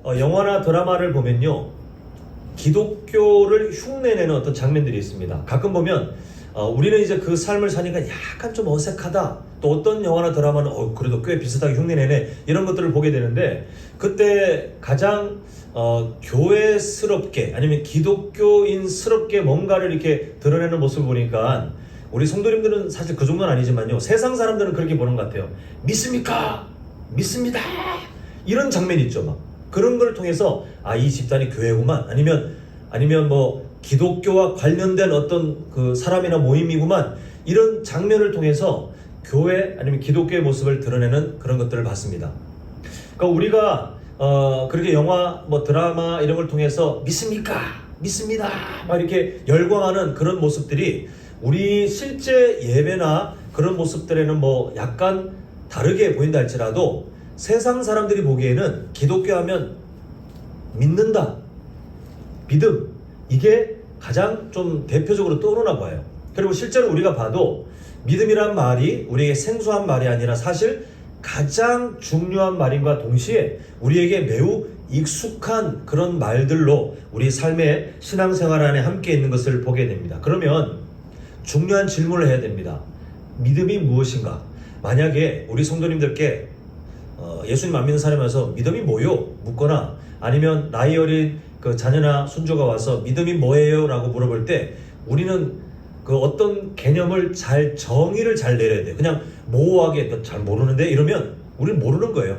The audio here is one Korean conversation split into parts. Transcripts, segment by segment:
영화나 드라마를 보면요, 기독교를 흉내내는 어떤 장면들이 있습니다. 가끔 보면 우리는 이제 그 삶을 사니까 약간 좀 어색하다, 또 어떤 영화나 드라마는 그래도 꽤 비슷하게 흉내내네, 이런 것들을 보게 되는데, 그때 가장 교회스럽게 아니면 기독교인스럽게 뭔가를 이렇게 드러내는 모습을 보니까 우리 성도님들은 사실 그 정도는 아니지만요, 세상 사람들은 그렇게 보는 것 같아요. 믿습니까? 믿습니다. 이런 장면이 있죠. 막 그런 걸 통해서 이 집단이 교회구만, 아니면 뭐 기독교와 관련된 어떤 그 사람이나 모임이구만, 이런 장면을 통해서 교회 아니면 기독교의 모습을 드러내는 그런 것들을 봤습니다. 그러니까 우리가 그렇게 영화 뭐 드라마 이런 걸 통해서 믿습니까? 믿습니다. 막 이렇게 열광하는 그런 모습들이 우리 실제 예배나 그런 모습들에는 뭐 약간 다르게 보인다 할지라도, 세상 사람들이 보기에는 기독교 하면 믿는다, 믿음, 이게 가장 좀 대표적으로 떠오르나 봐요. 그리고 실제로 우리가 봐도 믿음이란 말이 우리에게 생소한 말이 아니라 사실 가장 중요한 말인과 동시에 우리에게 매우 익숙한 그런 말들로 우리 삶의 신앙생활 안에 함께 있는 것을 보게 됩니다. 그러면 중요한 질문을 해야 됩니다. 믿음이 무엇인가? 만약에 우리 성도님들께 예수님 안 믿는 사람이 와서 믿음이 뭐요? 묻거나, 아니면 나이 어린 그 자녀나 손주가 와서 믿음이 뭐예요? 라고 물어볼 때 우리는 그 어떤 개념을 정의를 잘 내려야 돼요. 그냥 모호하게 잘 모르는데 이러면 우리는 모르는 거예요.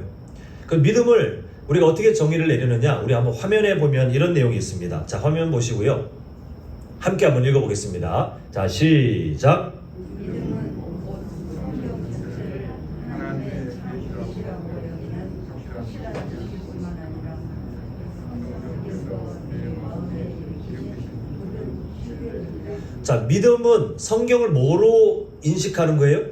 그 믿음을 우리가 어떻게 정의를 내리느냐, 우리 한번 화면에 보면 이런 내용이 있습니다. 자, 화면 보시고요, 함께 한번 읽어보겠습니다. 자, 시작. 자, 믿음은 성경을 뭐로 인식하는 거예요?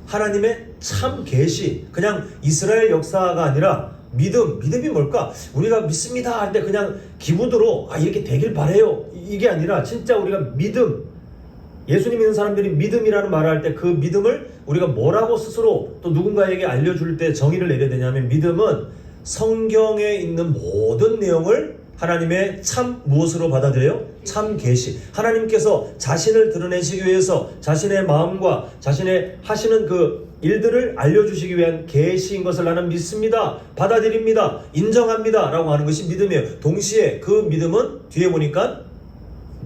하나님의 참 계시. 그냥 이스라엘 역사가 아니라 믿음이 뭘까? 우리가 믿습니다 할 때 그냥 기분으로 이렇게 되길 바래요, 이게 아니라 진짜 우리가 믿음, 예수님 믿는 사람들이 믿음이라는 말을 할 때 그 믿음을 우리가 뭐라고 스스로 또 누군가에게 알려줄 때 정의를 내려야 되냐면, 믿음은 성경에 있는 모든 내용을 하나님의 참 무엇으로 받아들여요? 참 계시. 하나님께서 자신을 드러내시기 위해서 자신의 마음과 자신의 하시는 그 일들을 알려주시기 위한 계시인 것을 나는 믿습니다, 받아들입니다, 인정합니다 라고 하는 것이 믿음이에요. 동시에 그 믿음은 뒤에 보니까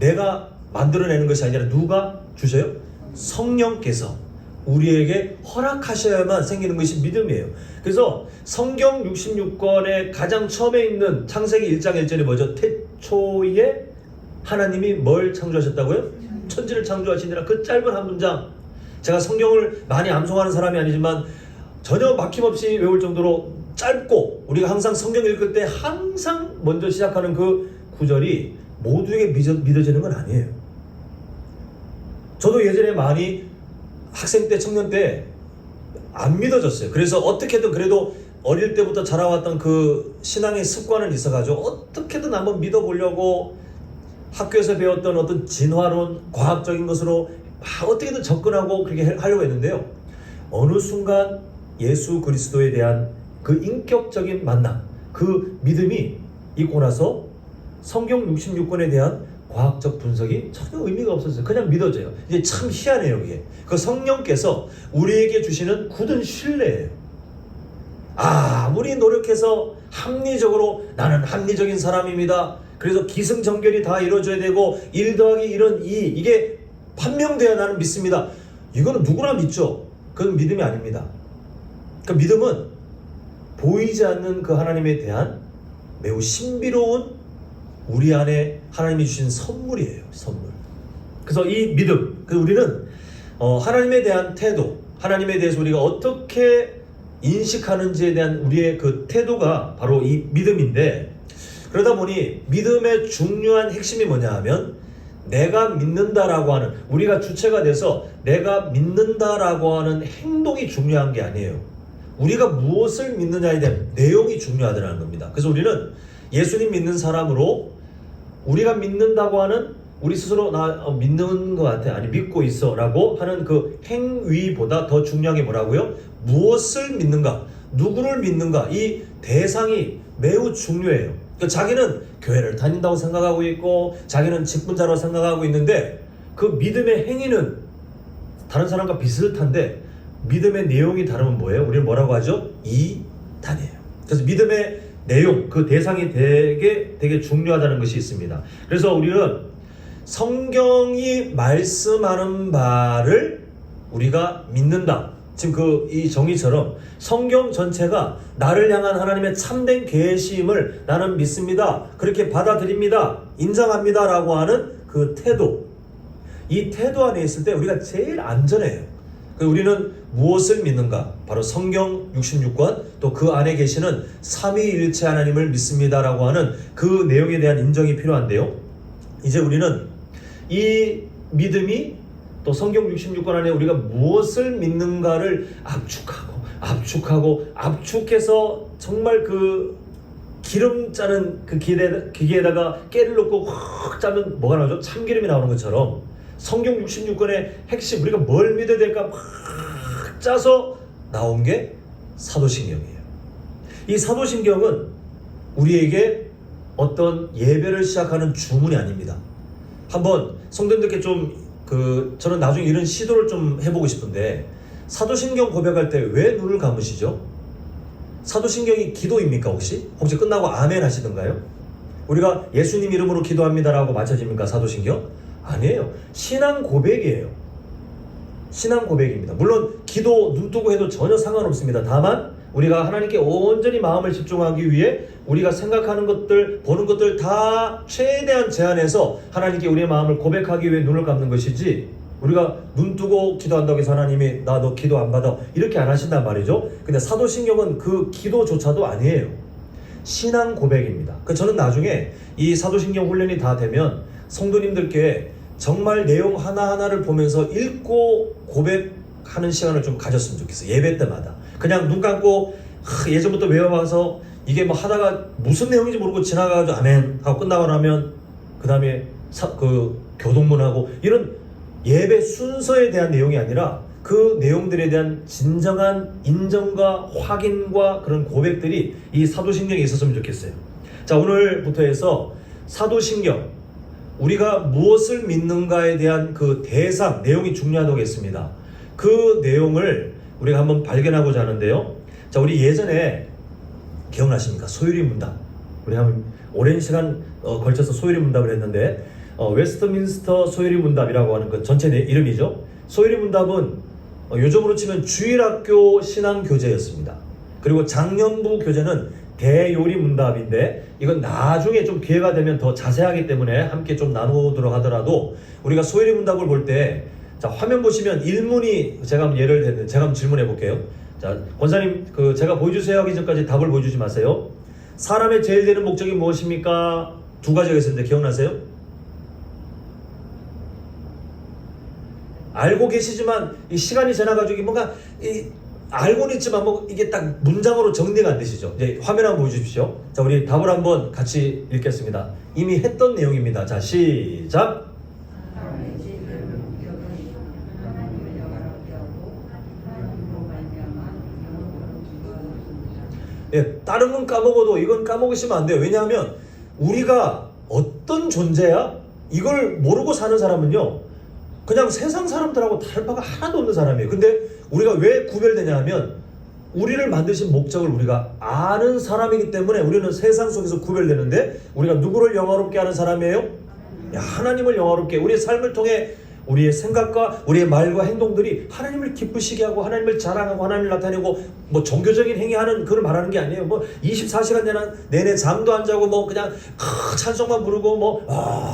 내가 만들어내는 것이 아니라 누가 주셔요? 성령께서 우리에게 허락하셔야만 생기는 것이 믿음이에요. 그래서 성경 66권의 가장 처음에 있는 창세기 1장 1절이 뭐죠? 태초에 하나님이 뭘 창조하셨다고요? 천지를 창조하시니라. 그 짧은 한 문장, 제가 성경을 많이 암송하는 사람이 아니지만 전혀 막힘없이 외울 정도로 짧고, 우리가 항상 성경 읽을 때 항상 먼저 시작하는 그 구절이 모두에게 믿어지는 건 아니에요. 저도 예전에 많이 학생 때, 청년 때 안 믿어졌어요. 그래서 어떻게든 그래도 어릴 때부터 자라왔던 그 신앙의 습관은 있어가지고 어떻게든 한번 믿어보려고 학교에서 배웠던 어떤 진화론, 과학적인 것으로 어떻게든 접근하고 그렇게 하려고 했는데요, 어느 순간 예수 그리스도에 대한 그 인격적인 만남, 그 믿음이 있고 나서 성경 66권에 대한 과학적 분석이 전혀 의미가 없었어요. 그냥 믿어져요. 이제 참 희한해요, 이게. 그 성령께서 우리에게 주시는 굳은 신뢰예요. 아무리 노력해서 합리적으로 나는 합리적인 사람입니다, 그래서 기승전결이 다 이루어져야 되고 1 더하기 1은 2, 이게 판명돼야 나는 믿습니다, 이거는 누구나 믿죠. 그건 믿음이 아닙니다. 그 믿음은 보이지 않는 그 하나님에 대한 매우 신비로운 우리 안에 하나님이 주신 선물이에요. 선물. 그래서 이 믿음, 우리는 하나님에 대한 태도, 하나님에 대해서 우리가 어떻게 인식하는지에 대한 우리의 그 태도가 바로 이 믿음인데, 그러다 보니 믿음의 중요한 핵심이 뭐냐 하면, 내가 믿는다라고 하는, 우리가 주체가 돼서 내가 믿는다라고 하는 행동이 중요한 게 아니에요. 우리가 무엇을 믿느냐에 대한 내용이 중요하다는 겁니다. 그래서 우리는 예수님 믿는 사람으로 우리가 믿는다고 하는, 우리 스스로 나 믿는 것 같아, 아니 믿고 있어 라고 하는 그 행위보다 더 중요한 게 뭐라고요? 무엇을 믿는가, 누구를 믿는가, 이 대상이 매우 중요해요. 그러니까 자기는 교회를 다닌다고 생각하고 있고 자기는 직분자라고 생각하고 있는데 그 믿음의 행위는 다른 사람과 비슷한데 믿음의 내용이 다르면 뭐예요? 우리는 뭐라고 하죠? 이단이에요. 그래서 믿음의 내용, 그 대상이 되게 중요하다는 것이 있습니다. 그래서 우리는 성경이 말씀하는 바를 우리가 믿는다. 지금 이 정의처럼 성경 전체가 나를 향한 하나님의 참된 계심을 나는 믿습니다. 그렇게 받아들입니다. 인정합니다. 라고 하는 그 태도. 이 태도 안에 있을 때 우리가 제일 안전해요. 우리는 무엇을 믿는가? 바로 성경 66권 또 그 안에 계시는 삼위일체 하나님을 믿습니다라고 하는 그 내용에 대한 인정이 필요한데요. 이제 우리는 이 믿음이 또 성경 66권 안에 우리가 무엇을 믿는가를 압축해서 정말 그 기름 짜는 그 기계에다가 깨를 넣고 확 짜면 뭐가 나오죠? 참기름이 나오는 것처럼 성경 66권의 핵심, 우리가 뭘 믿어야 될까 막 짜서 나온 게 사도신경이에요. 이 사도신경은 우리에게 어떤 예배를 시작하는 주문이 아닙니다. 한번 성도님들께 저는 나중에 이런 시도를 좀 해보고 싶은데, 사도신경 고백할 때 왜 눈을 감으시죠? 사도신경이 기도입니까 혹시? 혹시 끝나고 아멘 하시던가요? 우리가 예수님 이름으로 기도합니다라고 맞춰집니까 사도신경? 아니에요. 신앙 고백이에요. 신앙 고백입니다. 물론 기도 눈 뜨고 해도 전혀 상관없습니다. 다만 우리가 하나님께 온전히 마음을 집중하기 위해 우리가 생각하는 것들, 보는 것들 다 최대한 제한해서 하나님께 우리의 마음을 고백하기 위해 눈을 감는 것이지, 우리가 눈 뜨고 기도한다고 해서 하나님이 나 너 기도 안 받아 이렇게 안 하신단 말이죠. 근데 사도신경은 그 기도조차도 아니에요. 신앙 고백입니다. 저는 나중에 이 사도신경 훈련이 다 되면 성도님들께 정말 내용 하나하나를 보면서 읽고 고백하는 시간을 좀 가졌으면 좋겠어요. 예배 때마다 그냥 눈 감고 예전부터 외워와서 이게 뭐 하다가 무슨 내용인지 모르고 지나가가지고 아멘 하고 끝나고 나면 그 다음에 그 교동문하고 이런 예배 순서에 대한 내용이 아니라 그 내용들에 대한 진정한 인정과 확인과 그런 고백들이 이 사도신경에 있었으면 좋겠어요. 자, 오늘부터 해서 사도신경, 우리가 무엇을 믿는가에 대한 그 대상, 내용이 중요하다고 했습니다. 그 내용을 우리가 한번 발견하고자 하는데요. 자, 우리 예전에 기억나십니까? 소유리 문답. 우리 한번 오랜 시간 걸쳐서 소유리 문답을 했는데, 웨스트민스터 소유리 문답이라고 하는 그 전체 이름이죠. 소유리 문답은 요즘으로 치면 주일학교 신앙교재였습니다. 그리고 장년부 교재는 대요리 문답인데, 이건 나중에 좀 기회가 되면 더 자세하기 때문에 함께 좀 나누도록 하더라도, 우리가 소유리 문답을 볼 때, 자, 화면 보시면 일문이, 제가 한번 예를 들면 제가 한번 질문해 볼게요. 자, 권사님, 제가 보여주세요 하기 전까지 답을 보여주지 마세요. 사람의 제일 되는 목적이 무엇입니까? 두 가지가 있었는데 기억나세요? 알고 계시지만 이 시간이 지나가지고 뭔가 알고는 있지만 뭐 이게 딱 문장으로 정리가 안 되시죠? 이제 화면 한번 보여주십시오. 자, 우리 답을 한번 같이 읽겠습니다. 이미 했던 내용입니다. 자, 시작. 예, 다른 건 까먹어도 이건 까먹으시면 안 돼요. 왜냐하면 우리가 어떤 존재야? 이걸 모르고 사는 사람은요, 그냥 세상 사람들하고 다를 바가 하나도 없는 사람이에요. 근데 우리가 왜 구별되냐 하면, 우리를 만드신 목적을 우리가 아는 사람이기 때문에 우리는 세상 속에서 구별되는데, 우리가 누구를 영화롭게 하는 사람이에요? 하나님을 영화롭게, 우리의 삶을 통해 우리의 생각과 우리의 말과 행동들이 하나님을 기쁘시게 하고 하나님을 자랑하고 하나님을 나타내고, 뭐 종교적인 행위하는 그걸 말하는 게 아니에요. 뭐 24시간 내내 잠도 안 자고 뭐 그냥 찬송만 부르고 뭐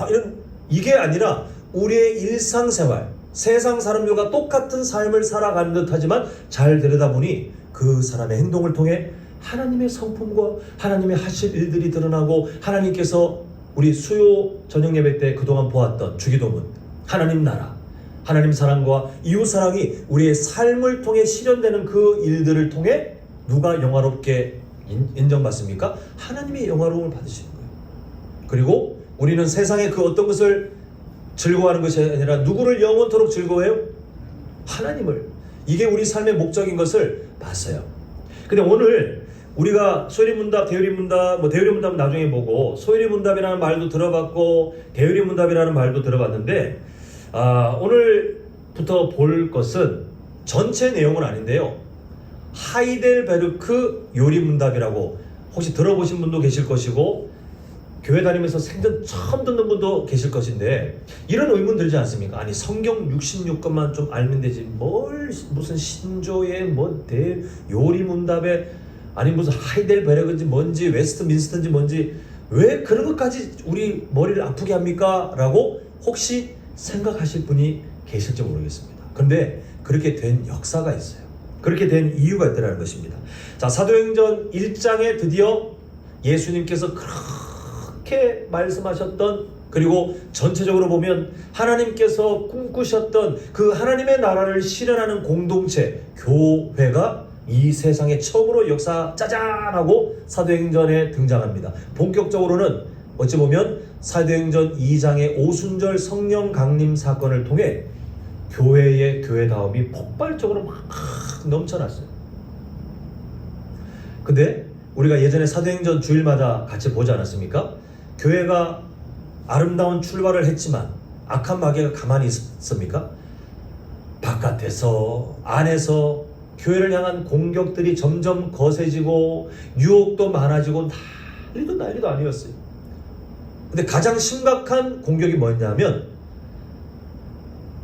이런, 이게 아니라 우리의 일상생활, 세상 사람들과 똑같은 삶을 살아가는 듯 하지만 잘 들여다보니 그 사람의 행동을 통해 하나님의 성품과 하나님의 하실 일들이 드러나고, 하나님께서 우리 수요 저녁 예배 때 그동안 보았던 주기도문, 하나님 나라, 하나님 사랑과 이웃 사랑이 우리의 삶을 통해 실현되는 그 일들을 통해 누가 영화롭게 인정받습니까? 하나님의 영화로움을 받으시는 거예요. 그리고 우리는 세상의 그 어떤 것을 즐거워하는 것이 아니라 누구를 영원토록 즐거워해요? 하나님을. 이게 우리 삶의 목적인 것을 봤어요. 근데 오늘 우리가 소리문답, 대유리문답, 대유리문답은 나중에 보고 소리문답이라는 말도 들어봤고 대유리문답이라는 말도 들어봤는데 오늘부터 볼 것은 전체 내용은 아닌데요. 하이델베르크 요리문답이라고 혹시 들어보신 분도 계실 것이고 교회 다니면서 생전 처음 듣는 분도 계실 것인데 이런 의문 들지 않습니까? 아니 성경 66권만 좀 알면 되지 무슨 신조의 요리문답에 아니 무슨 하이델베르크인지 뭔지 웨스트민스터인지 뭔지 왜 그런 것까지 우리 머리를 아프게 합니까? 라고 혹시 생각하실 분이 계실지 모르겠습니다. 그런데 그렇게 된 역사가 있어요. 그렇게 된 이유가 있다는 것입니다. 자, 사도행전 1장에 드디어 예수님께서 그렇게 말씀하셨던, 그리고 전체적으로 보면 하나님께서 꿈꾸셨던 그 하나님의 나라를 실현하는 공동체, 교회가 이 세상에 처음으로 역사 짜잔하고 사도행전에 등장합니다. 본격적으로는 어찌 보면 사도행전 2장의 오순절 성령 강림 사건을 통해 교회의 교회다움이 폭발적으로 막 넘쳐났어요. 근데 우리가 예전에 사도행전 주일마다 같이 보지 않았습니까? 교회가 아름다운 출발을 했지만 악한 마귀가 가만히 있습니까? 바깥에서 안에서 교회를 향한 공격들이 점점 거세지고 유혹도 많아지고 난리도 아니었어요. 근데 가장 심각한 공격이 뭐였냐면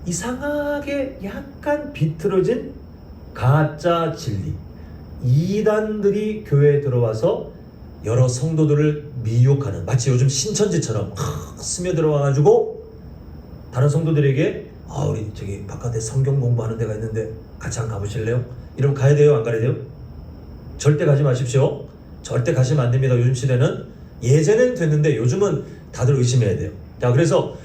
이상하게 약간 비틀어진 가짜 진리, 이단들이 교회에 들어와서 여러 성도들을 미혹하는, 마치 요즘 신천지처럼 스며들어와가지고 다른 성도들에게 우리 저기 바깥에 성경 공부하는 데가 있는데 같이 한번 가보실래요? 이러면 가야 돼요? 안 가야 돼요? 절대 가지 마십시오. 절대 가시면 안 됩니다. 요즘 시대는. 예전엔 됐는데 요즘은 다들 의심해야 돼요. 자, 그래서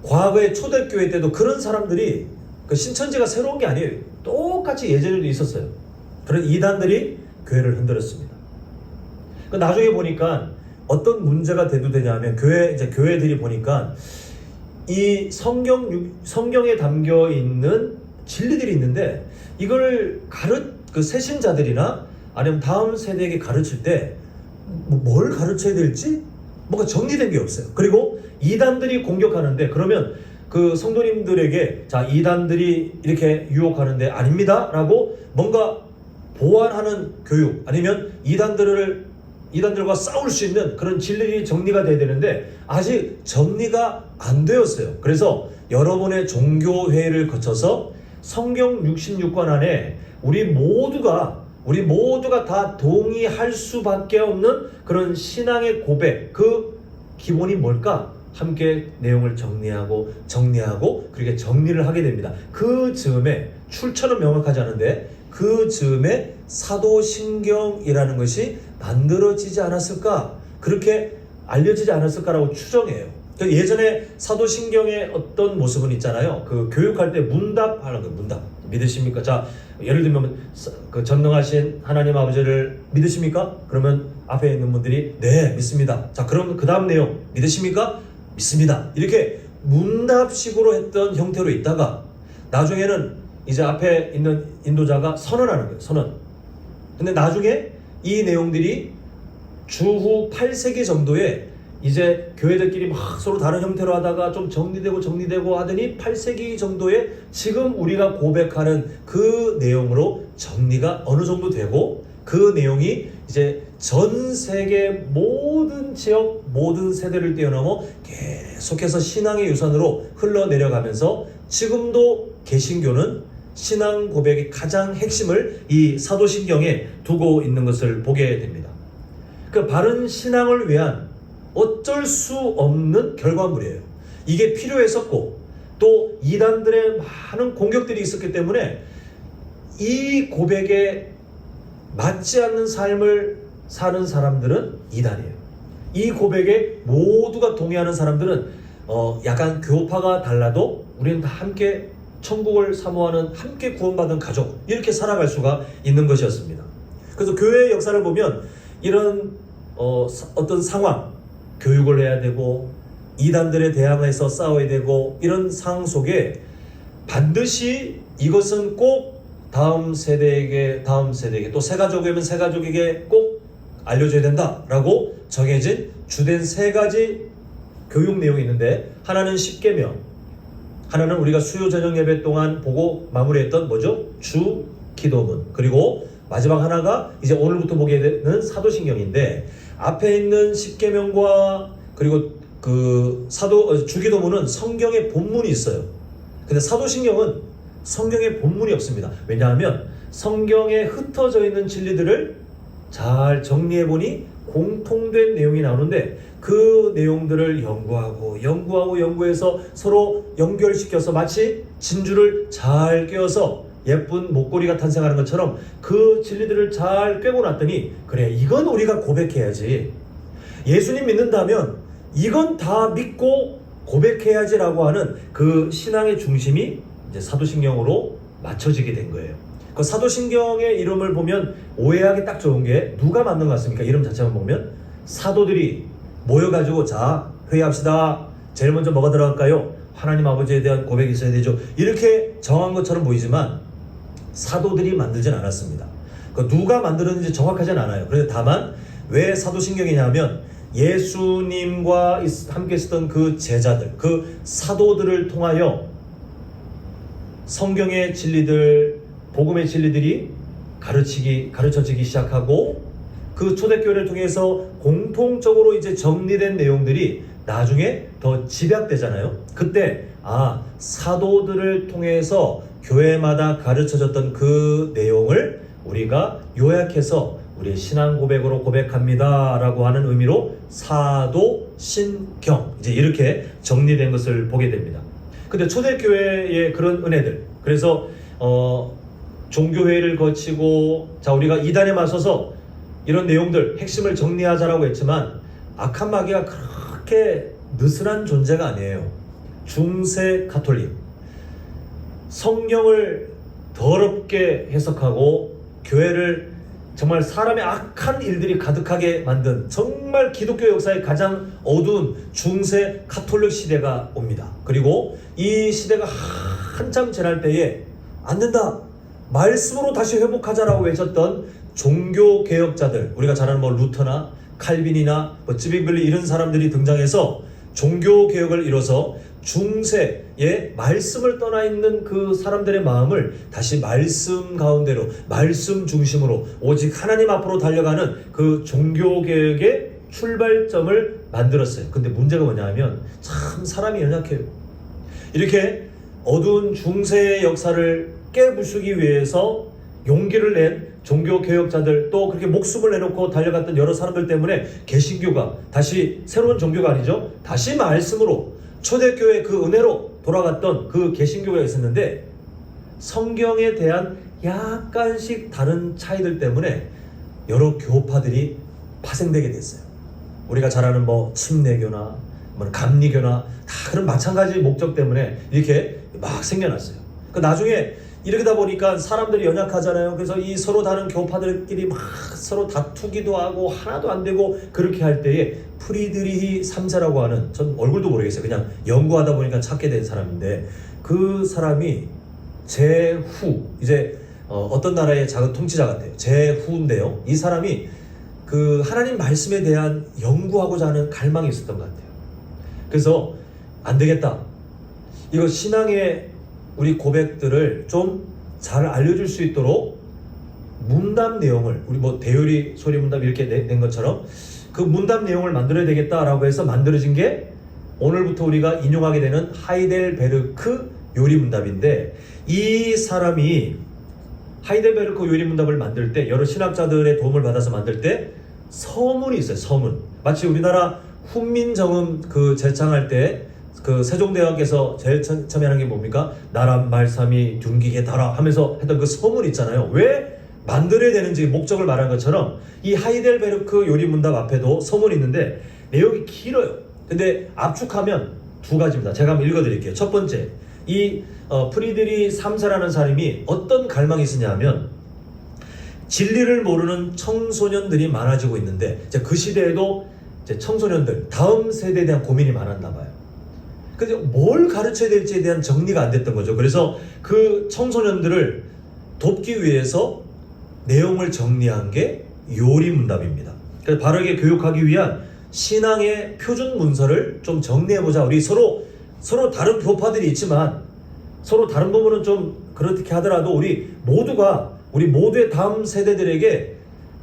과거에 초대교회 때도 그런 사람들이, 그 신천지가 새로운 게 아니에요. 똑같이 예전에도 있었어요. 그런 이단들이 교회를 흔들었습니다. 나중에 보니까 어떤 문제가 대두되냐면 교회들이 보니까 이 성경에 담겨 있는 진리들이 있는데 이걸 그 새신자들이나 아니면 다음 세대에게 가르칠 때 뭘 가르쳐야 될지 뭔가 정리된 게 없어요. 그리고 이단들이 공격하는데 그러면 그 성도님들에게 자, 이단들이 이렇게 유혹하는데 아닙니다 라고 뭔가 보완하는 교육, 아니면 이단들과 싸울 수 있는 그런 진리가 정리가 돼야 되는데 아직 정리가 안 되었어요. 그래서 여러분의 종교회의를 거쳐서 성경 66권 안에 우리 모두가 다 동의할 수밖에 없는 그런 신앙의 고백, 그 기본이 뭘까? 함께 내용을 정리하고 그렇게 정리를 하게 됩니다. 그 즈음에 출처는 명확하지 않은데 그 즈음에 사도신경이라는 것이 만들어지지 않았을까? 그렇게 알려지지 않았을까라고 추정해요. 예전에 사도신경의 어떤 모습은 있잖아요. 그 교육할 때 문답하는 거, 문답 믿으십니까? 자, 예를 들면 그 전능하신 하나님 아버지를 믿으십니까? 그러면 앞에 있는 분들이 네, 믿습니다. 자, 그럼 그 다음 내용 믿으십니까? 믿습니다. 이렇게 문답식으로 했던 형태로 있다가 나중에는 이제 앞에 있는 인도자가 선언하는 거예요. 선언. 근데 나중에 이 내용들이 주후 8세기 정도에 이제 교회들끼리 막 서로 다른 형태로 하다가 좀 정리되고 하더니 8세기 정도에 지금 우리가 고백하는 그 내용으로 정리가 어느 정도 되고 그 내용이 이제 전 세계 모든 지역, 모든 세대를 뛰어넘어 계속해서 신앙의 유산으로 흘러내려가면서 지금도 개신교는 신앙 고백의 가장 핵심을 이 사도신경에 두고 있는 것을 보게 됩니다. 그 바른 신앙을 위한 어쩔 수 없는 결과물이에요. 이게 필요했었고 또 이단들의 많은 공격들이 있었기 때문에 이 고백에 맞지 않는 삶을 사는 사람들은 이단이에요. 이 고백에 모두가 동의하는 사람들은 약간 교파가 달라도 우리는 다 함께 천국을 사모하는, 함께 구원받은 가족, 이렇게 살아갈 수가 있는 것이었습니다. 그래서 교회의 역사를 보면 이런 어떤 상황, 교육을 해야 되고 이단들에 대항해서 싸워야 되고 이런 상황 속에 반드시 이것은 꼭 다음 세대에게 또 새 가족이면 새 가족에게 꼭 알려줘야 된다라고 정해진 주된 세 가지 교육 내용이 있는데, 하나는 십계명, 하나는 우리가 수요 저녁 예배 동안 보고 마무리했던 뭐죠? 주 기도문, 그리고 마지막 하나가 이제 오늘부터 보게 되는 사도신경인데, 앞에 있는 십계명과 그리고 그 주기도문은 성경의 본문이 있어요. 근데 사도신경은 성경에 본문이 없습니다. 왜냐하면 성경에 흩어져 있는 진리들을 잘 정리해보니 공통된 내용이 나오는데, 그 내용들을 연구해서 서로 연결시켜서 마치 진주를 잘 꿰어서 예쁜 목걸이가 탄생하는 것처럼 그 진리들을 잘 꿰고 났더니, 그래, 이건 우리가 고백해야지. 예수님 믿는다면 이건 다 믿고 고백해야지라고 하는 그 신앙의 중심이 이제 사도신경으로 맞춰지게 된 거예요. 그 사도신경의 이름을 보면 오해하기 딱 좋은 게 누가 만든 것 같습니까? 이름 자체만 보면 사도들이 모여가지고 자 회의합시다. 제일 먼저 뭐가 들어갈까요? 하나님 아버지에 대한 고백이 있어야 되죠. 이렇게 정한 것처럼 보이지만 사도들이 만들진 않았습니다. 그 누가 만들었는지 정확하진 않아요. 그런데 다만 왜 사도신경이냐면 예수님과 함께 있었던 그 제자들, 그 사도들을 통하여 성경의 진리들, 복음의 진리들이 가르쳐지기 시작하고, 그 초대교회를 통해서 공통적으로 이제 정리된 내용들이 나중에 더 집약되잖아요. 그때 사도들을 통해서 교회마다 가르쳐졌던 그 내용을 우리가 요약해서 우리의 신앙 고백으로 고백합니다 라고 하는 의미로 사도신경, 이제 이렇게 정리된 것을 보게 됩니다. 근데 초대교회의 그런 은혜들, 그래서 종교회의를 거치고 우리가 이단에 맞서서 이런 내용들 핵심을 정리하자라고 했지만, 악한 마귀가 그렇게 느슨한 존재가 아니에요. 중세 가톨릭, 성경을 더럽게 해석하고 교회를 정말 사람의 악한 일들이 가득하게 만든 정말 기독교 역사의 가장 어두운 중세 가톨릭 시대가 옵니다. 그리고 이 시대가 한참 지날 때에 안 된다, 말씀으로 다시 회복하자라고 외쳤던 종교개혁자들, 우리가 잘 아는 루터나 칼빈이나 쯔빙글리 이런 사람들이 등장해서 종교개혁을 이뤄서 중세의 말씀을 떠나 있는 그 사람들의 마음을 다시 말씀 가운데로, 말씀 중심으로 오직 하나님 앞으로 달려가는 그 종교개혁의 출발점을 만들었어요. 근데 문제가 뭐냐 하면 참 사람이 연약해요. 이렇게 어두운 중세의 역사를 깨부수기 위해서 용기를 낸 종교개혁자들, 또 그렇게 목숨을 내놓고 달려갔던 여러 사람들 때문에 개신교가 다시, 새로운 종교가 아니죠, 다시 말씀으로, 초대교회 그 은혜로 돌아갔던 그 개신교가 있었는데, 성경에 대한 약간씩 다른 차이들 때문에 여러 교파들이 파생되게 됐어요. 우리가 잘 아는 침례교나 감리교나 다 그런 마찬가지 목적 때문에 이렇게 막 생겨났어요. 나중에 이러다 보니까 사람들이 연약하잖아요. 그래서 이 서로 다른 교파들끼리 막 서로 다투기도 하고 하나도 안 되고, 그렇게 할 때에 프리드리히 3세라고 하는, 전 얼굴도 모르겠어요. 그냥 연구하다 보니까 찾게 된 사람인데, 그 사람이 제후, 이제 어떤 나라의 작은 통치자 같아요. 제후인데요. 이 사람이 그 하나님 말씀에 대한 연구하고자 하는 갈망이 있었던 것 같아요. 그래서 안 되겠다, 이거 신앙의 우리 고백들을 좀 잘 알려줄 수 있도록 문답 내용을, 우리 대요리 소리 문답 이렇게 낸 것처럼 그 문답 내용을 만들어야 되겠다라고 해서 만들어진 게 오늘부터 우리가 인용하게 되는 하이델베르크 요리 문답인데, 이 사람이 하이델베르크 요리 문답을 만들 때 여러 신학자들의 도움을 받아서 만들 때 서문이 있어요. 서문. 마치 우리나라 훈민정음 그 제창할 때 그 세종대왕께서 제일 처음에 하는 게 뭡니까? 나란 말삼이 둔기게 달아 하면서 했던 그 서문 있잖아요. 왜 만들어야 되는지 목적을 말한 것처럼 이 하이델베르크 요리 문답 앞에도 서문이 있는데 내용이 길어요. 근데 압축하면 두 가지입니다. 제가 한번 읽어드릴게요. 첫 번째, 이 프리드리 3세라는 사람이 어떤 갈망이 있었냐면, 진리를 모르는 청소년들이 많아지고 있는데, 이제 그 시대에도 이제 청소년들, 다음 세대에 대한 고민이 많았나 봐요. 그래서 뭘 가르쳐야 될지에 대한 정리가 안 됐던 거죠. 그래서 그 청소년들을 돕기 위해서 내용을 정리한 게 요리 문답입니다. 그래서 바르게 교육하기 위한 신앙의 표준 문서를 좀 정리해보자. 우리 서로 다른 교파들이 있지만 서로 다른 부분은 좀 그렇게 하더라도 우리 모두의 다음 세대들에게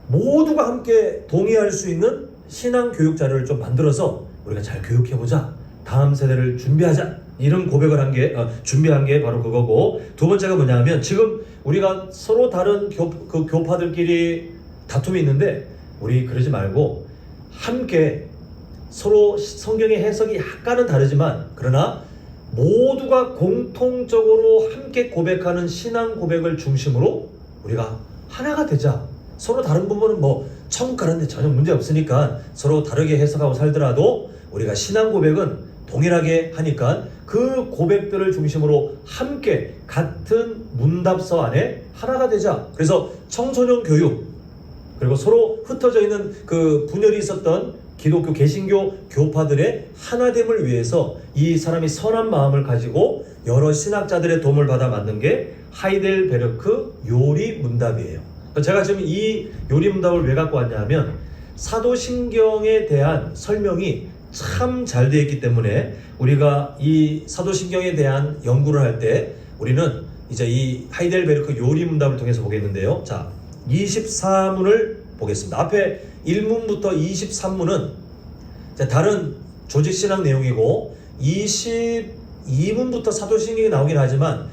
모두가 함께 동의할 수 있는 신앙 교육 자료를 좀 만들어서 우리가 잘 교육해보자. 다음 세대를 준비하자. 이런 고백을 준비한 게 바로 그거고, 두 번째가 뭐냐면 지금 우리가 서로 다른 교파들끼리 다툼이 있는데 우리 그러지 말고 함께 서로 성경의 해석이 약간은 다르지만 그러나 모두가 공통적으로 함께 고백하는 신앙 고백을 중심으로 우리가 하나가 되자. 서로 다른 부분은 천국 가는데 전혀 문제 없으니까 서로 다르게 해석하고 살더라도 우리가 신앙 고백은 동일하게 하니까 그 고백들을 중심으로 함께 같은 문답서 안에 하나가 되자. 그래서 청소년 교육, 그리고 서로 흩어져 있는 그 분열이 있었던 기독교 개신교 교파들의 하나됨을 위해서 이 사람이 선한 마음을 가지고 여러 신학자들의 도움을 받아 만든 게 하이델베르크 요리 문답이에요. 제가 지금 이 요리 문답을 왜 갖고 왔냐면 사도신경에 대한 설명이 참 잘 되어 있기 때문에 우리가 이 사도신경에 대한 연구를 할 때 우리는 이제 이 하이델베르크 요리 문답을 통해서 보겠는데요. 자, 24문을 보겠습니다. 앞에 1문부터 23문은 다른 조직신학 내용이고 22문부터 사도신경이 나오긴 하지만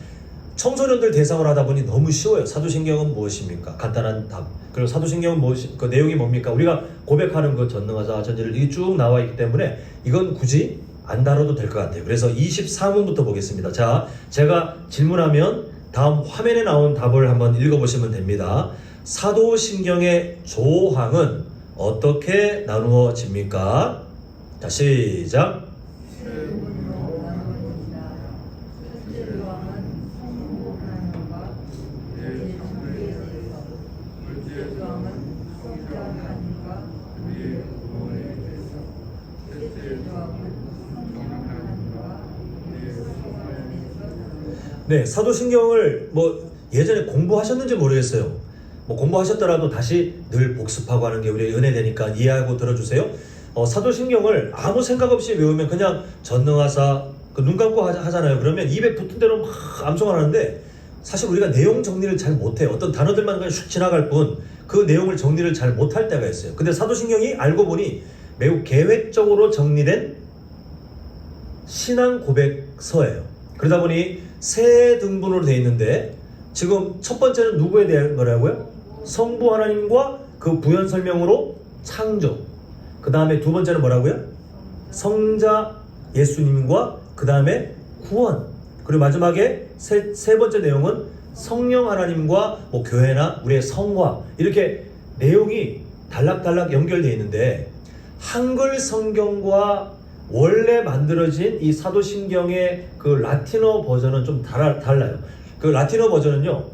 청소년들 대상으로 하다 보니 너무 쉬워요. 사도신경은 무엇입니까? 간단한 답. 그리고 사도신경은 그 내용이 뭡니까? 우리가 고백하는 것, 전능하사, 전지를 이게 쭉 나와 있기 때문에 이건 굳이 안 다뤄도 될 것 같아요. 그래서 24문부터 보겠습니다. 자, 제가 질문하면 다음 화면에 나온 답을 한번 읽어보시면 됩니다. 사도신경의 조항은 어떻게 나누어집니까? 자, 시작. 네, 사도신경을 예전에 공부하셨는지 모르겠어요. 공부하셨더라도 다시 늘 복습하고 하는 게 우리의 은혜되니까 이해하고 들어주세요. 사도신경을 아무 생각 없이 외우면 그냥 전능하사 눈 감고 하잖아요. 그러면 입에 붙은 대로 막 암송을 하는데 사실 우리가 내용 정리를 잘 못해요. 어떤 단어들만 그냥 슉 지나갈 뿐 그 내용을 정리를 잘 못할 때가 있어요. 근데 사도신경이 알고 보니 매우 계획적으로 정리된 신앙 고백서예요. 그러다 보니 세 등분으로 되어 있는데 지금 첫 번째는 누구에 대한 거라고요? 성부 하나님과 그 부연 설명으로 창조. 그 다음에 두 번째는 뭐라고요? 성자 예수님과 그 다음에 구원. 그리고 마지막에 세 번째 내용은 성령 하나님과 교회나 우리의 성화. 이렇게 내용이 단락단락 연결되어 있는데 한글 성경과 원래 만들어진 이 사도신경의 그 라틴어 버전은 좀 달라요. 그 라틴어 버전은요,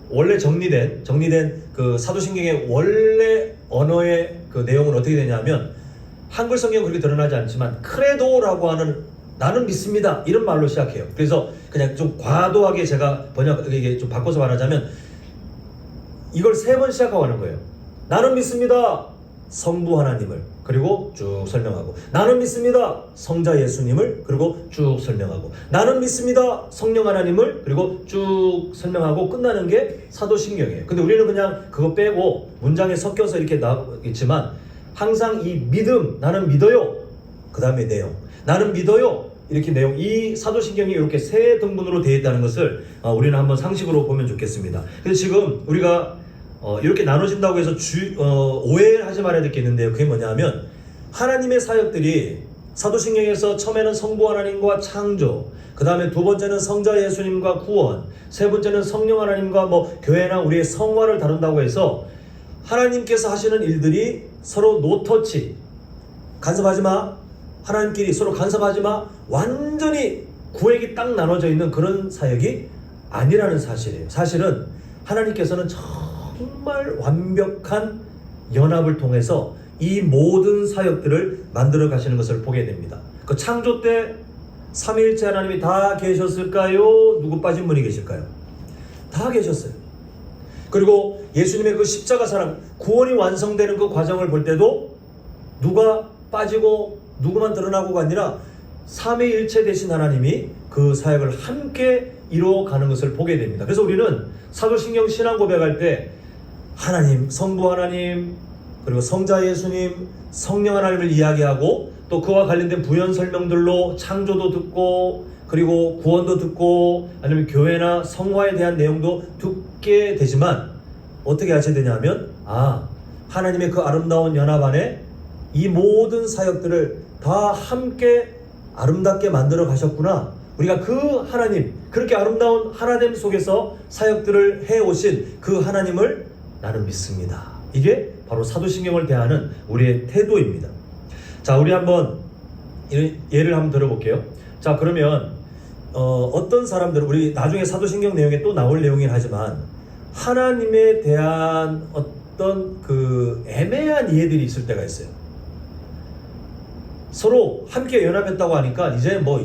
원래 정리된 그 사도신경의 원래 언어의 그 내용은 어떻게 되냐면 한글 성경은 그렇게 드러나지 않지만 크레도라고 하는 나는 믿습니다 이런 말로 시작해요. 그래서 그냥 좀 과도하게 제가 이게 좀 바꿔서 말하자면 이걸 세 번 시작하고 하는 거예요. 나는 믿습니다 성부 하나님을, 그리고 쭉 설명하고, 나는 믿습니다 성자 예수님을, 그리고 쭉 설명하고, 나는 믿습니다 성령 하나님을, 그리고 쭉 설명하고 끝나는 게 사도신경이에요. 근데 우리는 그냥 그거 빼고 문장에 섞여서 이렇게 나있지만 항상 이 믿음, 나는 믿어요, 그 다음에 내용, 나는 믿어요, 이렇게 내용, 이 사도신경이 이렇게 세 등분으로 되어 있다는 것을 우리는 한번 상식으로 보면 좋겠습니다. 그래서 지금 우리가 이렇게 나눠진다고 해서 오해하지 말아야 될 게 있는데요. 그게 뭐냐면 하나님의 사역들이 사도신경에서 처음에는 성부 하나님과 창조, 그 다음에 두 번째는 성자 예수님과 구원, 세 번째는 성령 하나님과 교회나 우리의 성화를 다룬다고 해서 하나님께서 하시는 일들이 서로 노터치, 간섭하지 마, 하나님끼리 서로 간섭하지 마, 완전히 구획이 딱 나눠져 있는 그런 사역이 아니라는 사실이에요. 사실은 하나님께서는 정말 완벽한 연합을 통해서 이 모든 사역들을 만들어 가시는 것을 보게 됩니다. 그 창조 때 삼위일체 하나님이 다 계셨을까요? 누구 빠진 분이 계실까요? 다 계셨어요. 그리고 예수님의 그 십자가 사랑, 구원이 완성되는 그 과정을 볼 때도 누가 빠지고 누구만 드러나고가 아니라 삼위일체 되신 하나님이 그 사역을 함께 이루어가는 것을 보게 됩니다. 그래서 우리는 사도신경 신앙 고백할 때 하나님, 성부 하나님, 그리고 성자 예수님, 성령 하나님을 이야기하고 또 그와 관련된 부연 설명들로 창조도 듣고 그리고 구원도 듣고 아니면 교회나 성화에 대한 내용도 듣게 되지만 어떻게 하셔야 되냐면 하나님의 그 아름다운 연합 안에 이 모든 사역들을 다 함께 아름답게 만들어 가셨구나. 우리가 그 하나님, 그렇게 아름다운 하나됨 속에서 사역들을 해오신 그 하나님을 나는 믿습니다. 이게 바로 사도신경을 대하는 우리의 태도입니다. 자, 우리 한번 예를 한번 들어볼게요. 자, 그러면 어떤 사람들은 우리 나중에 사도신경 내용에 또 나올 내용이긴 하지만 하나님에 대한 어떤 그 애매한 이해들이 있을 때가 있어요. 서로 함께 연합했다고 하니까 이제 뭐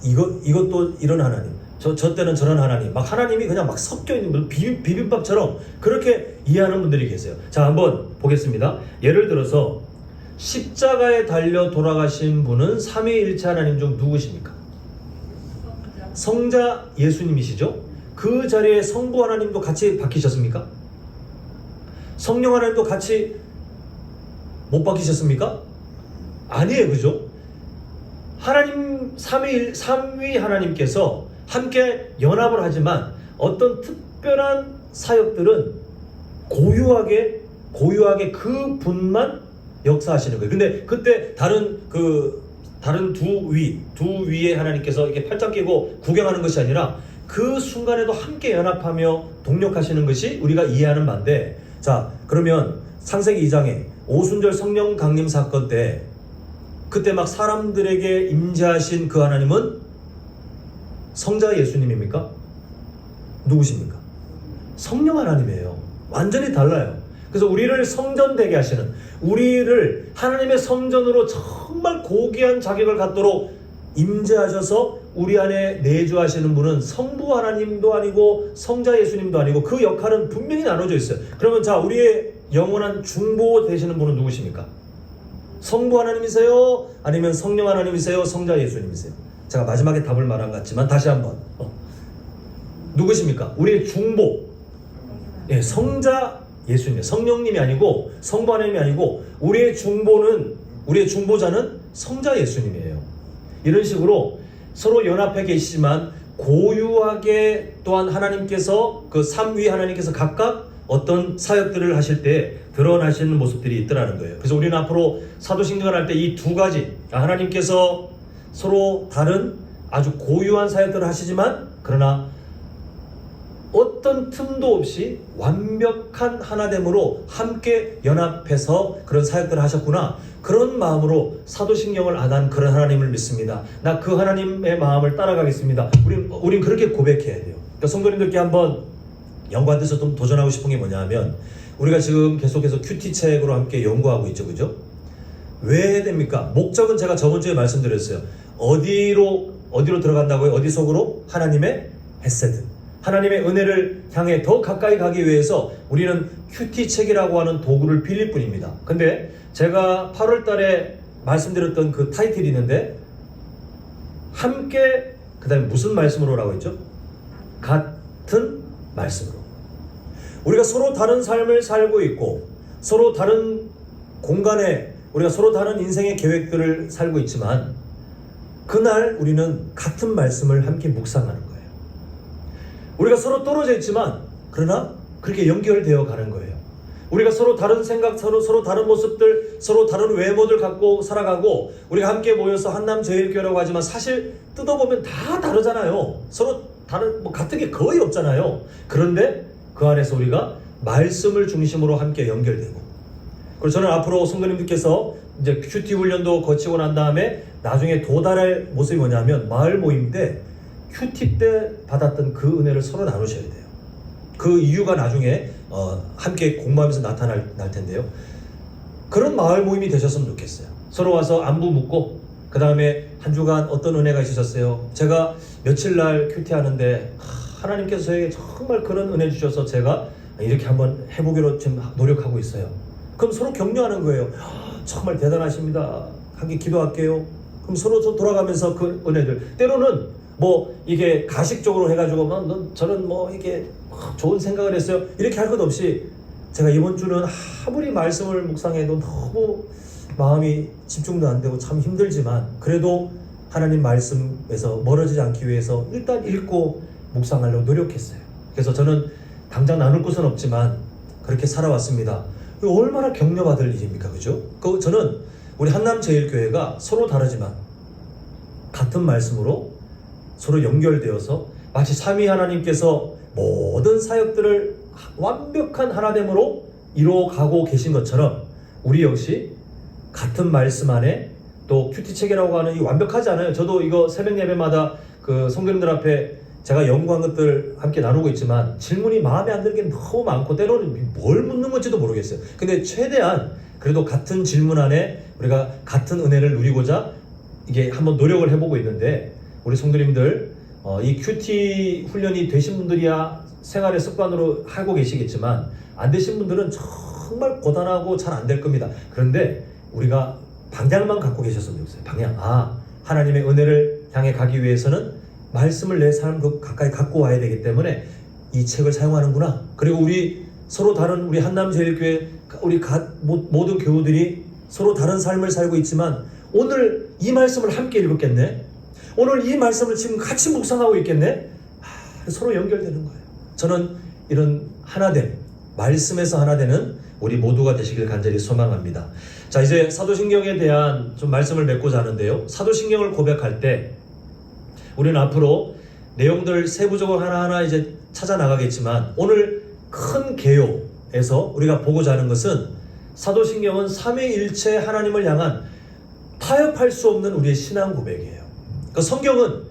이것도 이런 하나님, 저 때는 저런 하나님, 막 하나님이 그냥 막 섞여 있는 비빔밥처럼 그렇게 이해하는 분들이 계세요. 자, 한번 보겠습니다. 예를 들어서 십자가에 달려 돌아가신 분은 삼위일체 하나님 중 누구십니까? 성자 예수님이시죠? 그 자리에 성부 하나님도 같이 박히셨습니까? 성령 하나님도 같이 못 박히셨습니까? 아니에요, 그죠? 하나님 삼위 하나님께서 함께 연합을 하지만 어떤 특별한 사역들은 고유하게 그 분만 역사하시는 거예요. 근데 그때 다른 두 위의 하나님께서 이렇게 팔짱 끼고 구경하는 것이 아니라 그 순간에도 함께 연합하며 동력하시는 것이 우리가 이해하는 바인데, 자, 그러면 창세기 2장에 오순절 성령 강림 사건 때 그때 막 사람들에게 임재하신 그 하나님은 성자 예수님입니까? 누구십니까? 성령 하나님이에요. 완전히 달라요. 그래서 우리를 성전되게 하시는, 우리를 하나님의 성전으로 정말 고귀한 자격을 갖도록 임재하셔서 우리 안에 내주하시는 분은 성부 하나님도 아니고 성자 예수님도 아니고 그 역할은 분명히 나눠져 있어요. 그러면 자, 우리의 영원한 중보 되시는 분은 누구십니까? 성부 하나님이세요? 아니면 성령 하나님이세요? 성자 예수님이세요? 제가 마지막에 답을 말한 것 같지만 다시 한번 누구십니까? 우리의 중보, 성자 예수님, 성령님이 아니고 성부 하나님이 아니고 우리의 중보자는 성자 예수님이에요. 이런 식으로 서로 연합해 계시지만 고유하게 또한 하나님께서 그 삼위 하나님께서 각각 어떤 사역들을 하실 때 드러나시는 모습들이 있더라는 거예요. 그래서 우리는 앞으로 사도신경을 할 때 이 두 가지, 하나님께서 서로 다른 아주 고유한 사역들을 하시지만 그러나 어떤 틈도 없이 완벽한 하나됨으로 함께 연합해서 그런 사역들을 하셨구나, 그런 마음으로 사도신경을 안 한 그런 하나님을 믿습니다. 나 그 하나님의 마음을 따라가겠습니다. 우린 그렇게 고백해야 돼요. 그러니까 성도님들께 한번 연구하면서 좀 도전하고 싶은 게 뭐냐 하면, 우리가 지금 계속해서 큐티 책으로 함께 연구하고 있죠, 그죠? 왜 해야 됩니까? 목적은 제가 저번 주에 말씀드렸어요. 어디로 들어간다고요? 어디 속으로? 하나님의 헤세드, 하나님의 은혜를 향해 더 가까이 가기 위해서 우리는 큐티 책이라고 하는 도구를 빌릴 뿐입니다. 근데 제가 8월 달에 말씀드렸던 그 타이틀이 있는데, 함께, 그 다음에 무슨 말씀으로라고 했죠? 같은 말씀으로. 우리가 서로 다른 삶을 살고 있고 서로 다른 공간에 우리가 서로 다른 인생의 계획들을 살고 있지만 그날 우리는 같은 말씀을 함께 묵상하는 거예요. 우리가 서로 떨어져 있지만 그러나 그렇게 연결되어 가는 거예요. 우리가 서로 다른 생각, 서로 다른 모습들, 서로 다른 외모들 갖고 살아가고 우리가 함께 모여서 한남제일교회라고 하지만 사실 뜯어보면 다 다르잖아요. 서로 다른 같은 게 거의 없잖아요. 그런데 그 안에서 우리가 말씀을 중심으로 함께 연결되고, 그리고 저는 앞으로 성도님들께서 이제 큐티 훈련도 거치고 난 다음에 나중에 도달할 모습이 뭐냐면 마을 모임 때 큐티 때 받았던 그 은혜를 서로 나누셔야 돼요. 그 이유가 나중에 함께 공부하면서 나타날 텐데요. 그런 마을 모임이 되셨으면 좋겠어요. 서로 와서 안부 묻고 그 다음에 한 주간 어떤 은혜가 있으셨어요? 제가 며칠 날 큐티 하는데 하나님께서 저에게 정말 그런 은혜 주셔서 제가 이렇게 한번 해보기로 지금 노력하고 있어요. 그럼 서로 격려하는 거예요. 정말 대단하십니다. 함께 기도할게요. 그럼 서로 돌아가면서 그 은혜들, 때로는 뭐 이게 가식적으로 해가지고 넌 저는 뭐 이게 좋은 생각을 했어요, 이렇게 할 것 없이, 제가 이번 주는 아무리 말씀을 묵상해도 너무 마음이 집중도 안 되고 참 힘들지만 그래도 하나님 말씀에서 멀어지지 않기 위해서 일단 읽고 묵상하려고 노력했어요. 그래서 저는 당장 나눌 것은 없지만 그렇게 살아왔습니다. 이거 얼마나 격려받을 일입니까, 그죠? 저는 우리 한남제일교회가 서로 다르지만 같은 말씀으로 서로 연결되어서 마치 삼위 하나님께서 모든 사역들을 완벽한 하나됨으로 이루어가고 계신 것처럼 우리 역시 같은 말씀 안에, 또 큐티체계라고 하는 이 완벽하지 않아요. 저도 이거 새벽 예배마다 그 성도님들 앞에 제가 연구한 것들 함께 나누고 있지만 질문이 마음에 안 드는 게 너무 많고 때로는 뭘 묻는 건지도 모르겠어요. 근데 최대한 그래도 같은 질문 안에 우리가 같은 은혜를 누리고자 이게 한번 노력을 해보고 있는데, 우리 성도님들 이 큐티 훈련이 되신 분들이야 생활의 습관으로 하고 계시겠지만 안 되신 분들은 정말 고단하고 잘 안 될 겁니다. 그런데 우리가 방향만 갖고 계셨으면 좋겠어요. 방향. 하나님의 은혜를 향해 가기 위해서는 말씀을 내 삶 가까이 갖고 와야 되기 때문에 이 책을 사용하는구나. 그리고 우리 서로 다른 우리 한남제일교회 우리 모든 교우들이 서로 다른 삶을 살고 있지만 오늘 이 말씀을 함께 읽었겠네. 오늘 이 말씀을 지금 같이 묵상하고 있겠네. 서로 연결되는 거예요. 저는 이런 하나됨, 말씀에서 하나되는 우리 모두가 되시길 간절히 소망합니다. 자, 이제 사도신경에 대한 좀 말씀을 맺고자 하는데요. 사도신경을 고백할 때 우리는 앞으로 내용들 세부적으로 하나하나 이제 찾아 나가겠지만 오늘 큰 개요에서 우리가 보고자 하는 것은 사도신경은 삼위일체 하나님을 향한 타협할 수 없는 우리의 신앙 고백이에요. 그 성경은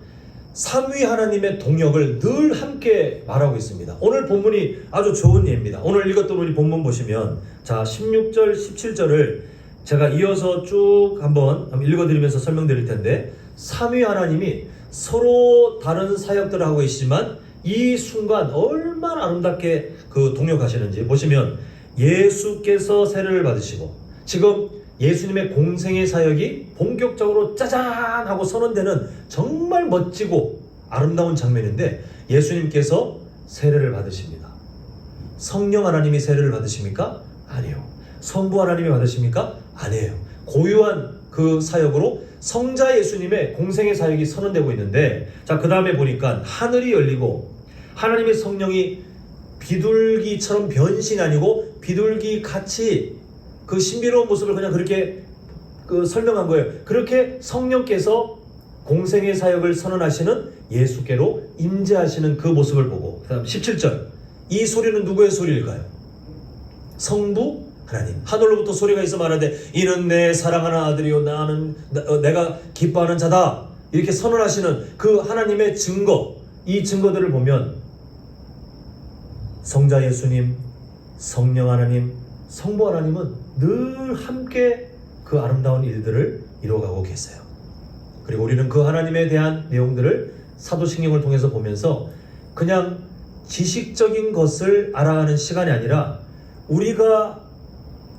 삼위 하나님의 동역을 늘 함께 말하고 있습니다. 오늘 본문이 아주 좋은 예입니다. 오늘 읽었던 우리 본문 보시면, 자, 16절 17절을 제가 이어서 쭉 한번 읽어드리면서 설명드릴 텐데, 삼위 하나님이 서로 다른 사역들을 하고 계시지만 이 순간 얼마나 아름답게 그 동역하시는지 보시면, 예수께서 세례를 받으시고 지금 예수님의 공생의 사역이 본격적으로 짜잔 하고 선언되는 정말 멋지고 아름다운 장면인데, 예수님께서 세례를 받으십니다. 성령 하나님이 세례를 받으십니까? 아니요. 성부 하나님이 받으십니까? 아니에요. 고유한 그 사역으로 성자 예수님의 공생의 사역이 선언되고 있는데, 자, 그 다음에 보니까 하늘이 열리고 하나님의 성령이 비둘기처럼 변신이 아니고 비둘기 같이 그 신비로운 모습을 그냥 그렇게 설명한 거예요. 그렇게 성령께서 공생의 사역을 선언하시는 예수께로 임재하시는 그 모습을 보고, 그 다음 17절, 이 소리는 누구의 소리일까요? 성부 하나님. 하늘로부터 소리가 있어 말하되 이는 내 사랑하는 아들이요 내가 기뻐하는 자다, 이렇게 선언하시는 그 하나님의 증거, 이 증거들을 보면 성자 예수님, 성령 하나님, 성부 하나님은 늘 함께 그 아름다운 일들을 이루어가고 계세요. 그리고 우리는 그 하나님에 대한 내용들을 사도신경을 통해서 보면서 그냥 지식적인 것을 알아가는 시간이 아니라 우리가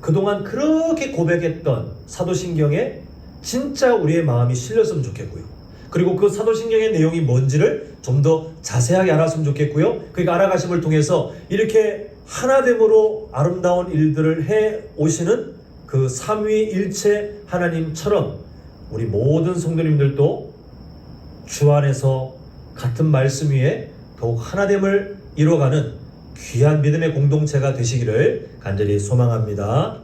그동안 그렇게 고백했던 사도신경에 진짜 우리의 마음이 실렸으면 좋겠고요. 그리고 그 사도신경의 내용이 뭔지를 좀 더 자세하게 알았으면 좋겠고요. 그러니까 알아가심을 통해서 이렇게 하나됨으로 아름다운 일들을 해 오시는 그 삼위일체 하나님처럼 우리 모든 성도님들도 주 안에서 같은 말씀 위에 더욱 하나됨을 이루어가는 귀한 믿음의 공동체가 되시기를 간절히 소망합니다.